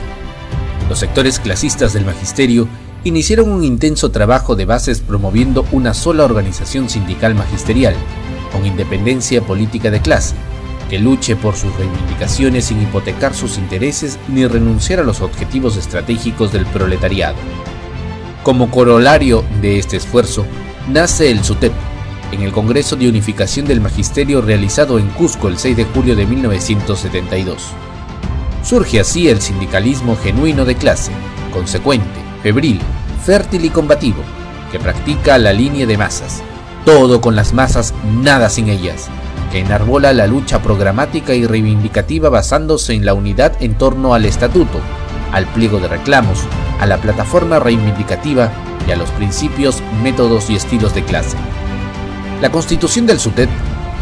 Los sectores clasistas del magisterio iniciaron un intenso trabajo de bases promoviendo una sola organización sindical magisterial, con independencia política de clase, que luche por sus reivindicaciones sin hipotecar sus intereses ni renunciar a los objetivos estratégicos del proletariado. Como corolario de este esfuerzo, nace el SUTEP, en el Congreso de Unificación del Magisterio realizado en Cusco el 6 de julio de 1972. Surge así el sindicalismo genuino de clase, consecuente, febril, fértil y combativo, que practica la línea de masas, todo con las masas, nada sin ellas, que enarbola la lucha programática y reivindicativa basándose en la unidad en torno al estatuto, al pliego de reclamos, a la plataforma reivindicativa y a los principios, métodos y estilos de clase. La constitución del SUTEP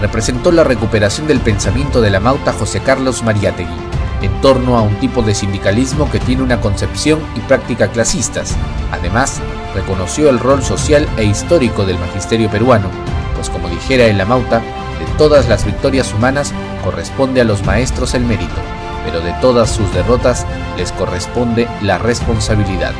representó la recuperación del pensamiento de la mauta José Carlos Mariátegui, en torno a un tipo de sindicalismo que tiene una concepción y práctica clasistas. Además, reconoció el rol social e histórico del magisterio peruano, pues como dijera el Lamauta, de todas las victorias humanas corresponde a los maestros el mérito, pero de todas sus derrotas les corresponde la responsabilidad.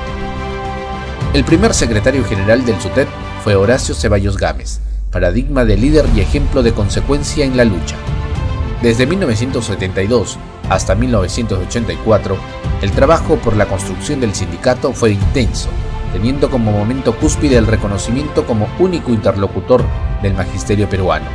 El primer secretario general del SUTEP fue Horacio Ceballos Gámez, paradigma de líder y ejemplo de consecuencia en la lucha. Desde 1972 hasta 1984, el trabajo por la construcción del sindicato fue intenso, teniendo como momento cúspide el reconocimiento como único interlocutor del magisterio peruano.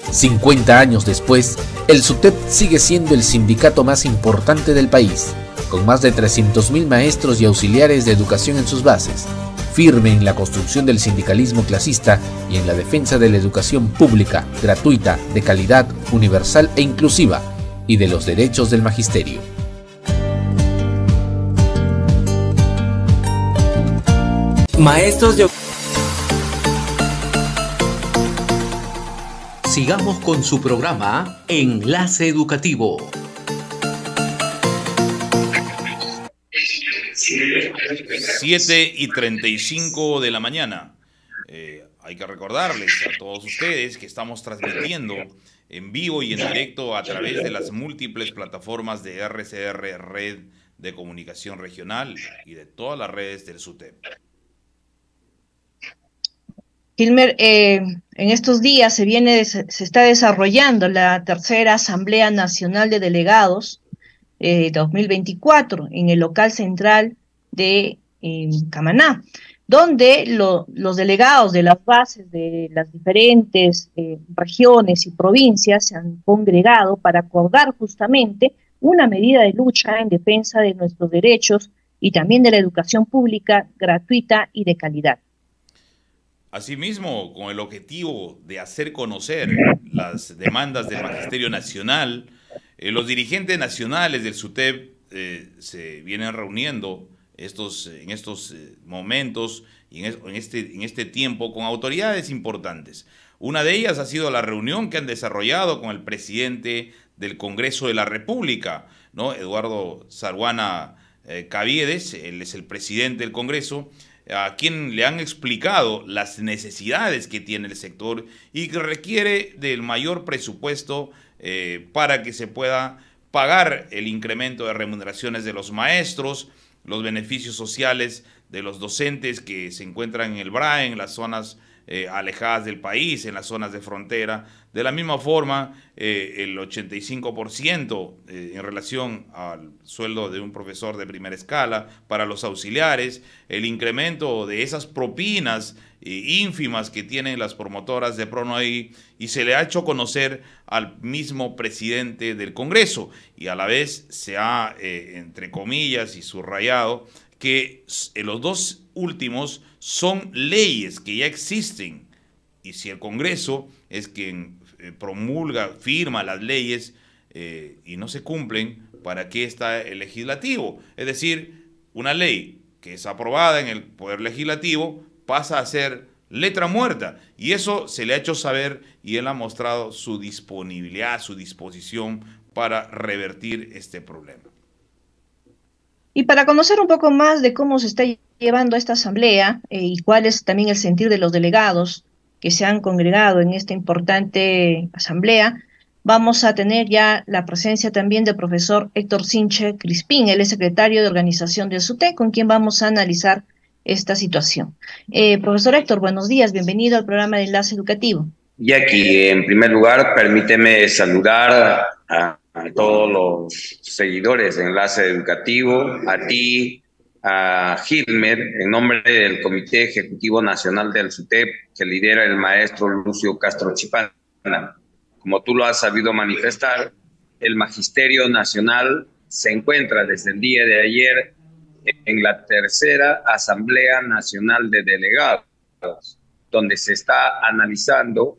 50 años después, el SUTEP sigue siendo el sindicato más importante del país, con más de 300.000 maestros y auxiliares de educación en sus bases, firme en la construcción del sindicalismo clasista y en la defensa de la educación pública, gratuita, de calidad, universal e inclusiva, y de los derechos del magisterio. Maestros de... Sigamos con su programa Enlace Educativo. 7:35 de la mañana. Hay que recordarles a todos ustedes que estamos transmitiendo en vivo y en directo a través de las múltiples plataformas de RCR, Red de Comunicación Regional, y de todas las redes del SUTEP. Gilmer, en estos días se está desarrollando la tercera Asamblea Nacional de Delegados 2024 en el local central de Camaná, donde los delegados de las bases de las diferentes regiones y provincias se han congregado para acordar justamente una medida de lucha en defensa de nuestros derechos y también de la educación pública gratuita y de calidad. Asimismo, con el objetivo de hacer conocer las demandas del Magisterio Nacional, los dirigentes nacionales del SUTEP se vienen reuniendo en estos momentos y en este tiempo con autoridades importantes. Una de ellas ha sido la reunión que han desarrollado con el presidente del Congreso de la República, ¿no? Eduardo Saruana Caviedes. Él es el presidente del Congreso, a quien le han explicado las necesidades que tiene el sector y que requiere del mayor presupuesto para que se pueda pagar el incremento de remuneraciones de los maestros, los beneficios sociales de los docentes que se encuentran en el BRAE, en las zonas alejadas del país, en las zonas de frontera. De la misma forma, el 85% en relación al sueldo de un profesor de primera escala para los auxiliares, el incremento de esas propinas ínfimas que tienen las promotoras de PRONADI, y se le ha hecho conocer al mismo presidente del Congreso, y a la vez se ha, entre comillas y subrayado, que los dos últimos son leyes que ya existen, y si el Congreso es quien promulga, firma las leyes y no se cumplen, ¿para qué está el legislativo? Es decir, una ley que es aprobada en el Poder Legislativo pasa a ser letra muerta, y eso se le ha hecho saber, y él ha mostrado su disponibilidad, su disposición para revertir este problema. Y para conocer un poco más de cómo se está llevando esta asamblea y cuál es también el sentir de los delegados que se han congregado en esta importante asamblea, vamos a tener ya la presencia también del profesor Héctor Sinche Crispín. Él es secretario de organización del SUTEP, con quien vamos a analizar esta situación. Profesor Héctor, buenos días, bienvenido al programa de Enlace Educativo. Y aquí, en primer lugar, permíteme saludar a todos los seguidores de Enlace Educativo, a ti, a Gilmer, en nombre del Comité Ejecutivo Nacional del SUTEP, que lidera el maestro Lucio Castro Chipana. Como tú lo has sabido manifestar, el Magisterio Nacional se encuentra desde el día de ayer en la tercera Asamblea Nacional de Delegados, donde se está analizando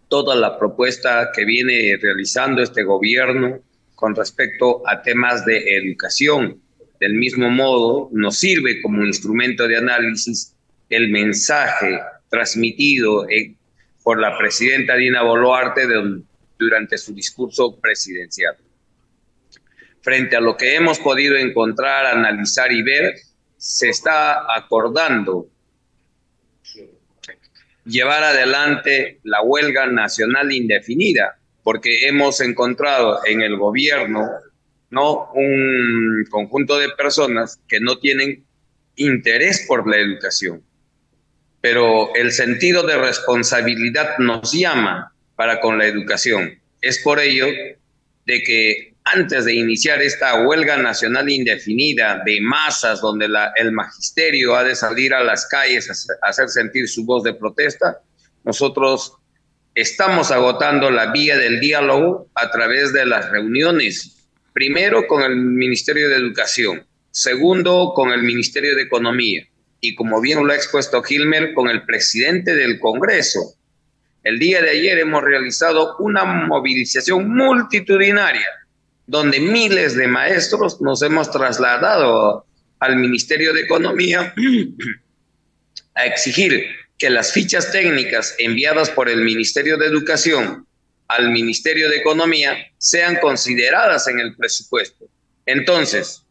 toda la propuesta que viene realizando este gobierno con respecto a temas de educación. Del mismo modo, nos sirve como instrumento de análisis el mensaje transmitido por la presidenta Dina Boluarte durante su discurso presidencial. Frente a lo que hemos podido encontrar, analizar y ver, se está acordando llevar adelante la huelga nacional indefinida, porque hemos encontrado en el gobierno, ¿no?, un conjunto de personas que no tienen interés por la educación, pero el sentido de responsabilidad nos llama para con la educación. Es por ello de que antes de iniciar esta huelga nacional indefinida de masas, donde el magisterio ha de salir a las calles a hacer sentir su voz de protesta, nosotros estamos agotando la vía del diálogo a través de las reuniones, primero con el Ministerio de Educación, segundo con el Ministerio de Economía, y como bien lo ha expuesto Gilmer, con el presidente del Congreso. El día de ayer hemos realizado una movilización multitudinaria, donde miles de maestros nos hemos trasladado al Ministerio de Economía a exigir que las fichas técnicas enviadas por el Ministerio de Educación al Ministerio de Economía sean consideradas en el presupuesto. Entonces,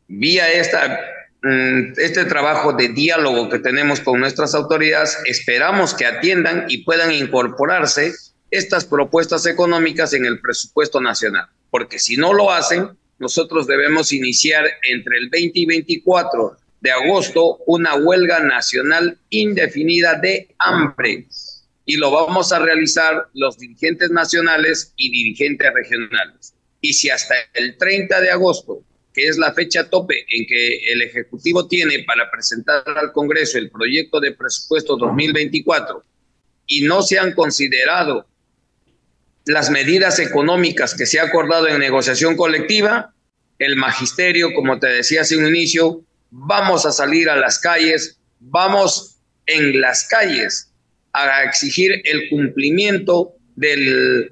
vía este trabajo de diálogo que tenemos con nuestras autoridades, esperamos que atiendan y puedan incorporarse estas propuestas económicas en el presupuesto nacional, porque si no lo hacen, nosotros debemos iniciar entre el 20 y 24 de agosto una huelga nacional indefinida de hambre, y lo vamos a realizar los dirigentes nacionales y dirigentes regionales. Y si hasta el 30 de agosto, que es la fecha tope en que el Ejecutivo tiene para presentar al Congreso el proyecto de presupuesto 2024, y no se han considerado las medidas económicas que se ha acordado en negociación colectiva, el magisterio, como te decía hace un inicio, vamos a salir a las calles, vamos en las calles a exigir el cumplimiento de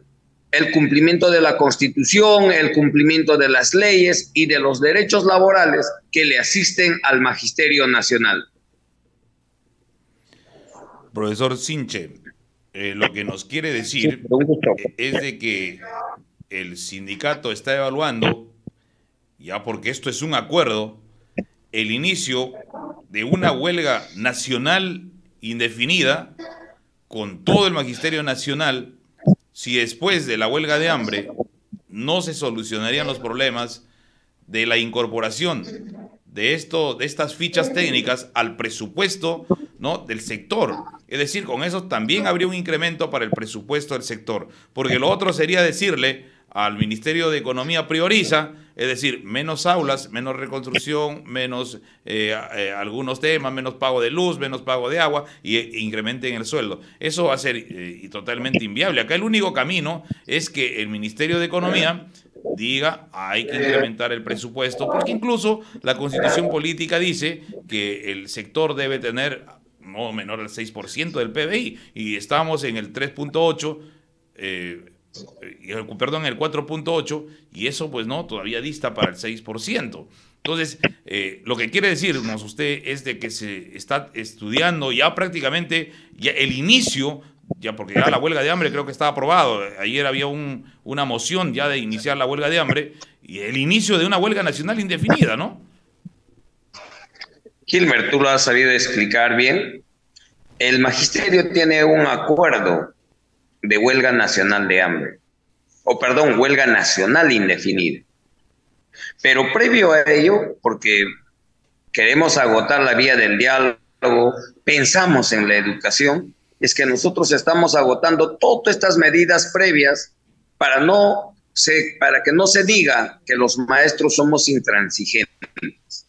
la Constitución, el cumplimiento de las leyes y de los derechos laborales que le asisten al Magisterio Nacional. Profesor Sinche, lo que nos quiere decir es de que el sindicato está evaluando, ya porque esto es un acuerdo, el inicio de una huelga nacional indefinida con todo el Magisterio Nacional, si después de la huelga de hambre no se solucionarían los problemas de la incorporación de estas fichas técnicas al presupuesto, ¿no?, del sector. Es decir, con eso también habría un incremento para el presupuesto del sector, porque lo otro sería decirle al Ministerio de Economía prioriza, es decir, menos aulas, menos reconstrucción, menos algunos temas, menos pago de luz, menos pago de agua, e incrementen el sueldo. Eso va a ser totalmente inviable. Acá el único camino es que el Ministerio de Economía diga hay que incrementar el presupuesto, porque incluso la Constitución Política dice que el sector debe tener no menor al 6% del PBI, y estamos en el 3.8%, perdón, el 4.8, y eso pues no, todavía dista para el 6%. Entonces, lo que quiere decirnos usted es de que se está estudiando ya prácticamente ya el inicio, ya porque ya la huelga de hambre creo que está aprobado. Ayer había una moción ya de iniciar la huelga de hambre, y el inicio de una huelga nacional indefinida, ¿no? Gilmer, tú lo has sabido explicar bien. El magisterio tiene un acuerdo de huelga nacional de hambre, huelga nacional indefinida. Pero previo a ello, porque queremos agotar la vía del diálogo, pensamos en la educación, es que nosotros estamos agotando todas estas medidas previas para que no se diga que los maestros somos intransigentes.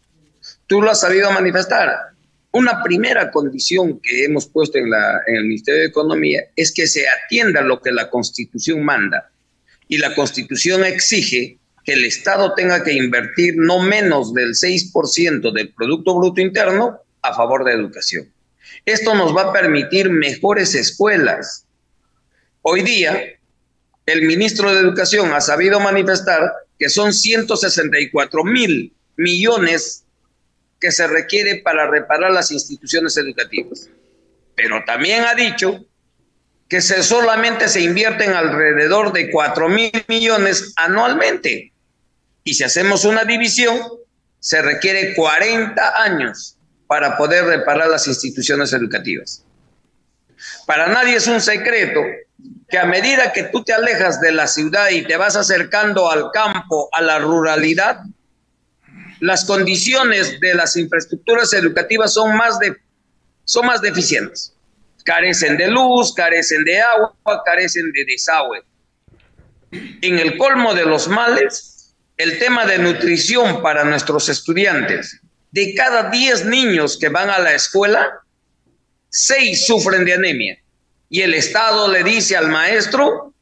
Tú lo has sabido manifestar. Una primera condición que hemos puesto en el Ministerio de Economía es que se atienda lo que la Constitución manda. Y la Constitución exige que el Estado tenga que invertir no menos del 6% del Producto Bruto Interno a favor de educación. Esto nos va a permitir mejores escuelas. Hoy día, el ministro de Educación ha sabido manifestar que son 164,000 millones que se requiere para reparar las instituciones educativas. Pero también ha dicho que solamente se invierten alrededor de 4,000 millones anualmente. Y si hacemos una división, se requiere 40 años para poder reparar las instituciones educativas. Para nadie es un secreto que a medida que tú te alejas de la ciudad y te vas acercando al campo, a la ruralidad, las condiciones de las infraestructuras educativas son más deficientes. Carecen de luz, carecen de agua, carecen de desagüe. En el colmo de los males, el tema de nutrición para nuestros estudiantes. De cada 10 niños que van a la escuela, 6 sufren de anemia. Y el Estado le dice al maestro,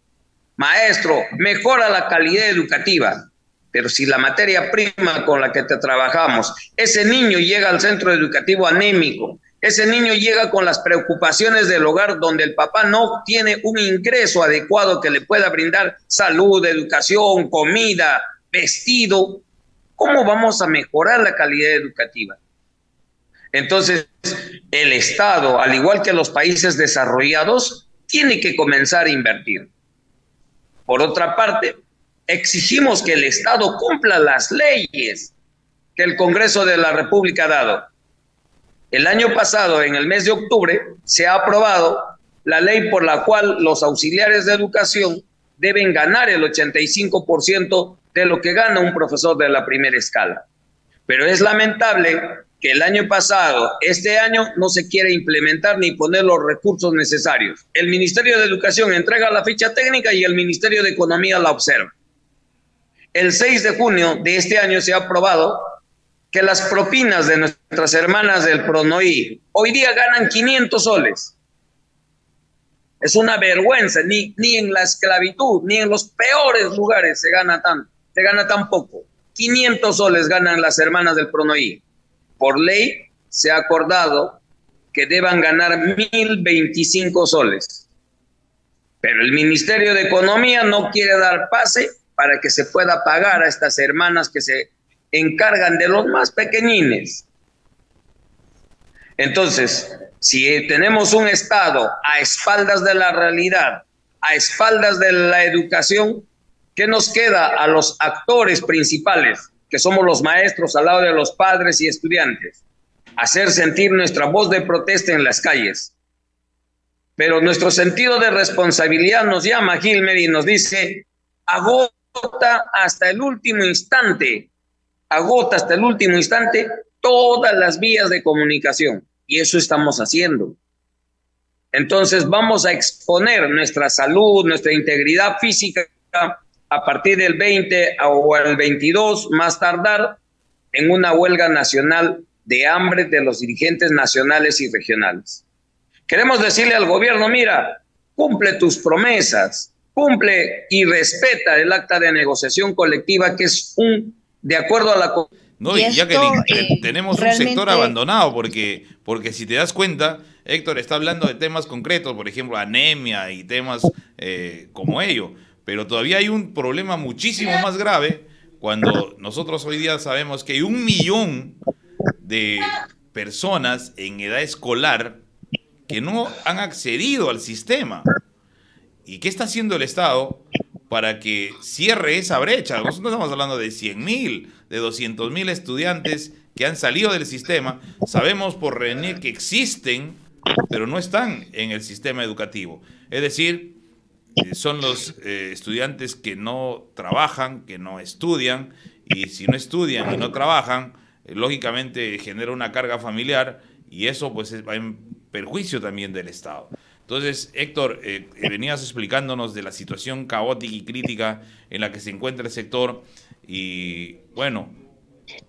mejora la calidad educativa. Pero si la materia prima con la que te trabajamos, ese niño llega al centro educativo anémico, ese niño llega con las preocupaciones del hogar donde el papá no tiene un ingreso adecuado que le pueda brindar salud, educación, comida, vestido. ¿cómo vamos a mejorar la calidad educativa? Entonces, el Estado, al igual que los países desarrollados, tiene que comenzar a invertir. Por otra parte, exigimos que el Estado cumpla las leyes que el Congreso de la República ha dado. El año pasado, en el mes de octubre, se ha aprobado la ley por la cual los auxiliares de educación deben ganar el 85% de lo que gana un profesor de la primera escala. Pero es lamentable que el año pasado, este año, no se quiere implementar ni poner los recursos necesarios. El Ministerio de Educación entrega la ficha técnica y el Ministerio de Economía la observa. El 6 de junio de este año se ha aprobado que las propinas de nuestras hermanas del PRONOI hoy día ganan 500 soles. Es una vergüenza, ni en la esclavitud, ni en los peores lugares se gana tan poco. 500 soles ganan las hermanas del PRONOI. Por ley se ha acordado que deban ganar 1.025 soles. Pero el Ministerio de Economía no quiere dar pase para que se pueda pagar a estas hermanas que se encargan de los más pequeñines. Entonces, si tenemos un Estado a espaldas de la realidad, a espaldas de la educación, ¿qué nos queda a los actores principales, que somos los maestros al lado de los padres y estudiantes? Hacer sentir nuestra voz de protesta en las calles. Pero nuestro sentido de responsabilidad nos llama, Gilmer, y nos dice, agota hasta el último instante todas las vías de comunicación. Y eso estamos haciendo. Entonces vamos a exponer nuestra salud, nuestra integridad física a partir del 20 o el 22, más tardar, en una huelga nacional de hambre de los dirigentes nacionales y regionales. Queremos decirle al gobierno, mira, cumple tus promesas, cumple y respeta el acta de negociación colectiva, que es de acuerdo a la... No, y ya que tenemos realmente un sector abandonado, porque si te das cuenta, Héctor está hablando de temas concretos, por ejemplo, anemia y temas como ello, pero todavía hay un problema muchísimo más grave cuando nosotros hoy día sabemos que hay 1 millón de personas en edad escolar que no han accedido al sistema. ¿Y qué está haciendo el Estado para que cierre esa brecha? Nosotros no estamos hablando de 100.000, de 200.000 estudiantes que han salido del sistema. Sabemos por René que existen, pero no están en el sistema educativo. Es decir, son los estudiantes que no trabajan, que no estudian, y si no estudian y no trabajan, lógicamente genera una carga familiar, y eso pues va en perjuicio también del Estado. Entonces, Héctor, venías explicándonos de la situación caótica y crítica en la que se encuentra el sector, y bueno,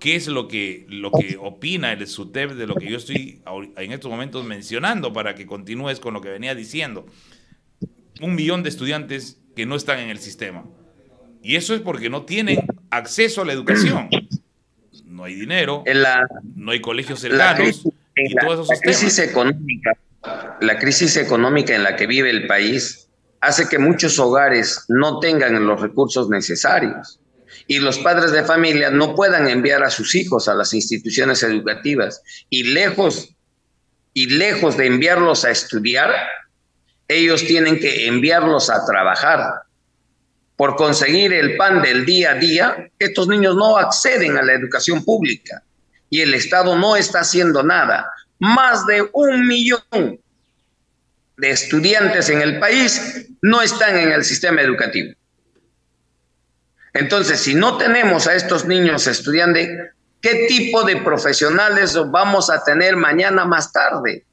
¿qué es lo que opina el SUTEP de lo que yo estoy en estos momentos mencionando, para que continúes con lo que venía diciendo? 1 millón de estudiantes que no están en el sistema, y eso es porque no tienen acceso a la educación. No hay dinero, no hay colegios cercanos, y todos esos temas. La crisis económica en la que vive el país hace que muchos hogares no tengan los recursos necesarios y los padres de familia no puedan enviar a sus hijos a las instituciones educativas, y lejos de enviarlos a estudiar, ellos tienen que enviarlos a trabajar. Por conseguir el pan del día a día, estos niños no acceden a la educación pública y el Estado no está haciendo nada. Más de 1 millón de estudiantes en el país no están en el sistema educativo. Entonces, si no tenemos a estos niños estudiando, ¿qué tipo de profesionales vamos a tener mañana más tarde?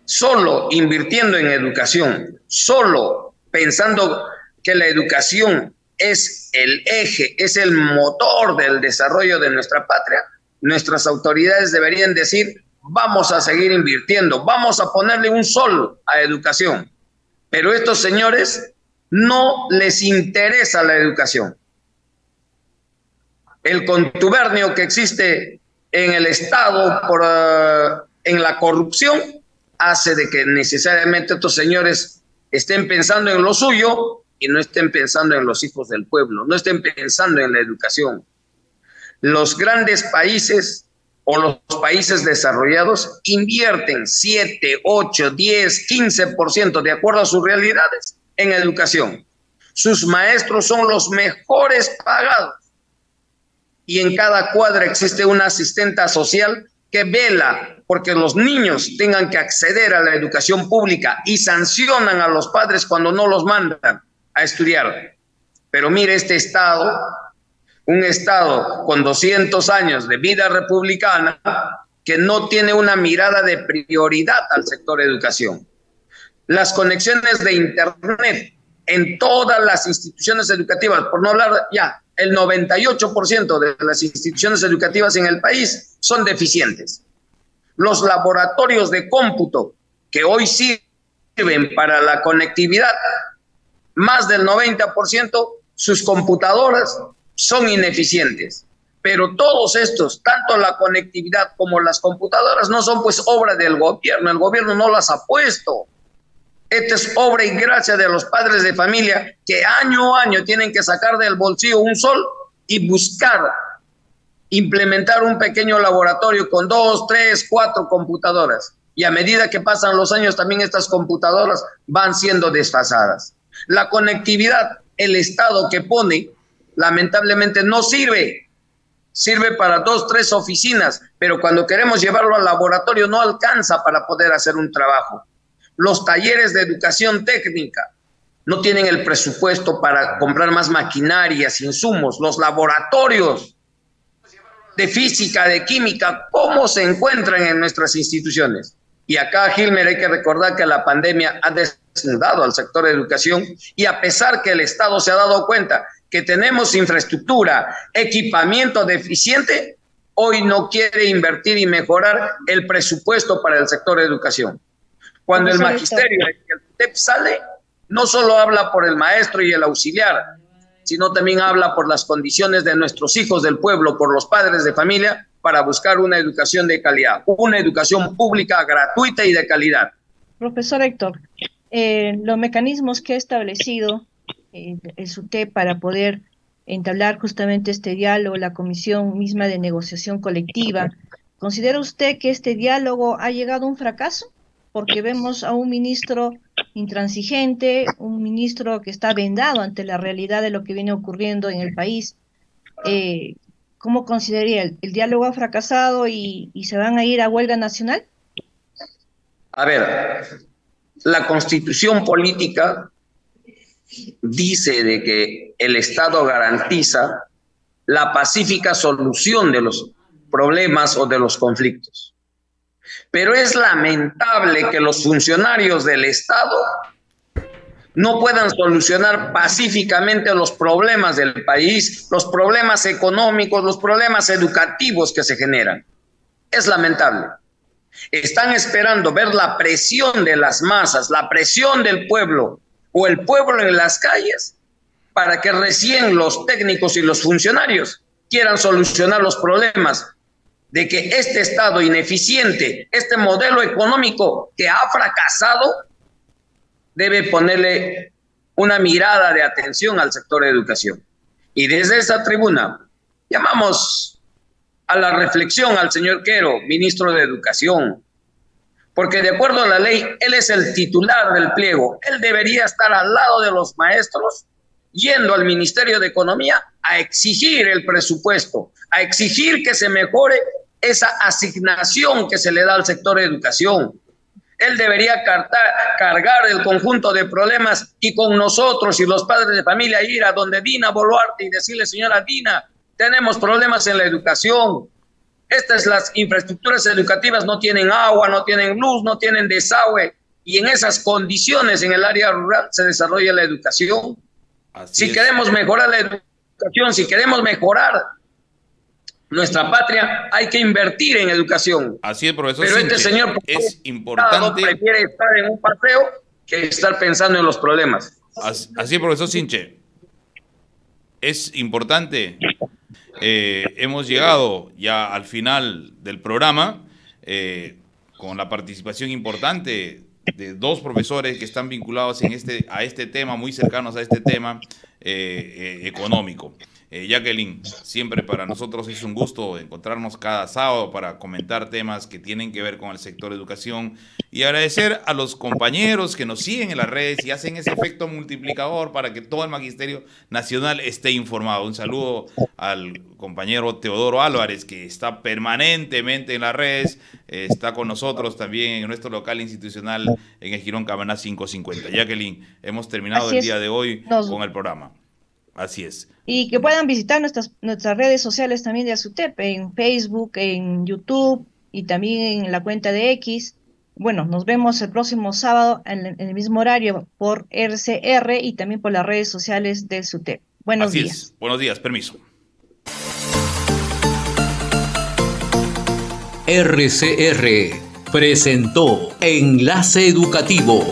Solo invirtiendo en educación, solo pensando que la educación es el eje, es el motor del desarrollo de nuestra patria, nuestras autoridades deberían decir, vamos a seguir invirtiendo, vamos a ponerle un sol a educación. Pero estos señores no les interesa la educación. El contubernio que existe en el Estado en la corrupción hace de que necesariamente estos señores estén pensando en lo suyo y no estén pensando en los hijos del pueblo, no estén pensando en la educación. Los grandes países o los países desarrollados invierten 7, 8, 10, 15% de acuerdo a sus realidades en educación. Sus maestros son los mejores pagados. Y en cada cuadra existe una asistenta social que vela porque los niños tengan que acceder a la educación pública y sancionan a los padres cuando no los mandan a estudiar. Pero mire este Estado, un Estado con 200 años de vida republicana que no tiene una mirada de prioridad al sector educación. Las conexiones de Internet en todas las instituciones educativas, por no hablar ya, el 98% de las instituciones educativas en el país son deficientes. Los laboratorios de cómputo que hoy sirven para la conectividad, más del 90%, sus computadoras son ineficientes. Pero todos estos, tanto la conectividad como las computadoras, no son pues obra del gobierno. El gobierno no las ha puesto. Esta es obra y gracia de los padres de familia que año a año tienen que sacar del bolsillo un sol y buscar implementar un pequeño laboratorio con 2, 3, 4 computadoras. Y a medida que pasan los años también estas computadoras van siendo desfasadas. La conectividad, el Estado que pone, lamentablemente no sirve. Sirve para 2, 3 oficinas, pero cuando queremos llevarlo al laboratorio no alcanza para poder hacer un trabajo. Los talleres de educación técnica no tienen el presupuesto para comprar más maquinarias, insumos. Los laboratorios de física, de química, ¿cómo se encuentran en nuestras instituciones? Y acá, Gilmer, hay que recordar que la pandemia ha desnudado al sector de educación y a pesar que el Estado se ha dado cuenta que tenemos infraestructura, equipamiento deficiente, hoy no quiere invertir y mejorar el presupuesto para el sector de educación. Cuando el magisterio, el TEP sale, no solo habla por el maestro y el auxiliar, sino también habla por las condiciones de nuestros hijos del pueblo, por los padres de familia, para buscar una educación de calidad, una educación pública, gratuita y de calidad. Profesor Héctor, los mecanismos que ha establecido el SUTEP para poder entablar justamente este diálogo, la comisión misma de negociación colectiva, ¿considera usted que este diálogo ha llegado a un fracaso? Porque vemos a un ministro intransigente, un ministro que está vendado ante la realidad de lo que viene ocurriendo en el país. ¿Cómo consideraría? ¿El diálogo ha fracasado y se van a ir a huelga nacional? A ver, la Constitución política dice de que el Estado garantiza la pacífica solución de los problemas o de los conflictos. Pero es lamentable que los funcionarios del Estado no puedan solucionar pacíficamente los problemas del país, los problemas económicos, los problemas educativos que se generan. Es lamentable. Están esperando ver la presión de las masas, la presión del pueblo o el pueblo en las calles para que recién los técnicos y los funcionarios quieran solucionar los problemas de que este Estado ineficiente, este modelo económico que ha fracasado, debe ponerle una mirada de atención al sector de educación. Y desde esta tribuna llamamos a la reflexión al señor Quero, ministro de Educación, porque de acuerdo a la ley, él es el titular del pliego. Él debería estar al lado de los maestros, yendo al Ministerio de Economía a exigir el presupuesto, a exigir que se mejore esa asignación que se le da al sector de educación. Él debería cargar el conjunto de problemas y con nosotros y los padres de familia ir a donde Dina Boluarte y decirle: señora Dina, tenemos problemas en la educación. Las infraestructuras educativas no tienen agua, no tienen luz, no tienen desagüe. Y en esas condiciones en el área rural se desarrolla la educación. Si queremos mejorar la educación, si queremos mejorar nuestra patria, hay que invertir en educación. Así es, profesor. Pero este señor es importante, prefiere estar en un paseo que estar pensando en los problemas. Así es, profesor Sinche. Es importante. Hemos llegado ya al final del programa con la participación importante de dos profesores que están vinculados a este tema, muy cercanos a este tema económico. Jacqueline, siempre para nosotros es un gusto encontrarnos cada sábado para comentar temas que tienen que ver con el sector educación y agradecer a los compañeros que nos siguen en las redes y hacen ese efecto multiplicador para que todo el Magisterio Nacional esté informado. Un saludo al compañero Teodoro Álvarez, que está permanentemente en las redes, está con nosotros también en nuestro local institucional en el Jirón Camaná 550. Jacqueline, hemos terminado el día de hoy con el programa. Así es. Y que puedan visitar nuestras redes sociales también de ASUTEP, en Facebook, en YouTube y también en la cuenta de X. Bueno, nos vemos el próximo sábado en el mismo horario por RCR y también por las redes sociales del SUTEP. Buenos días. Buenos días, permiso. RCR presentó Enlace Educativo.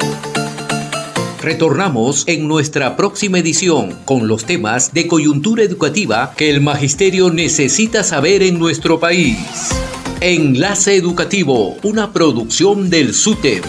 Retornamos en nuestra próxima edición con los temas de coyuntura educativa que el magisterio necesita saber en nuestro país. Enlace Educativo, una producción del SUTEP.